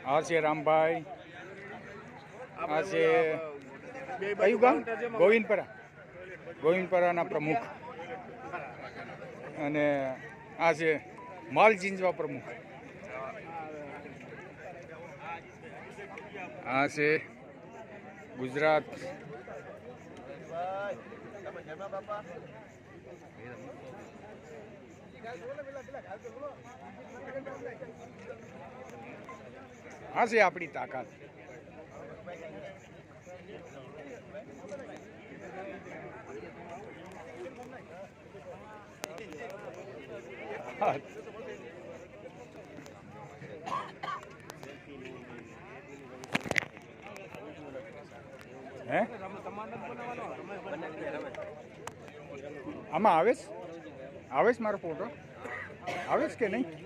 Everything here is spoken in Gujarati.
આ છે રામભાઈ, આ છે કયું ગામ? ગોવિંદપરા, ગોવિંદપરાના પ્રમુખ. અને આ છે માલ ચીંજવા પ્રમુખ. આ છે ગુજરાત આ છે આપણી તાકાત. હે આમાં આવે છે મારો ફોટો આવે છે કે નહીં?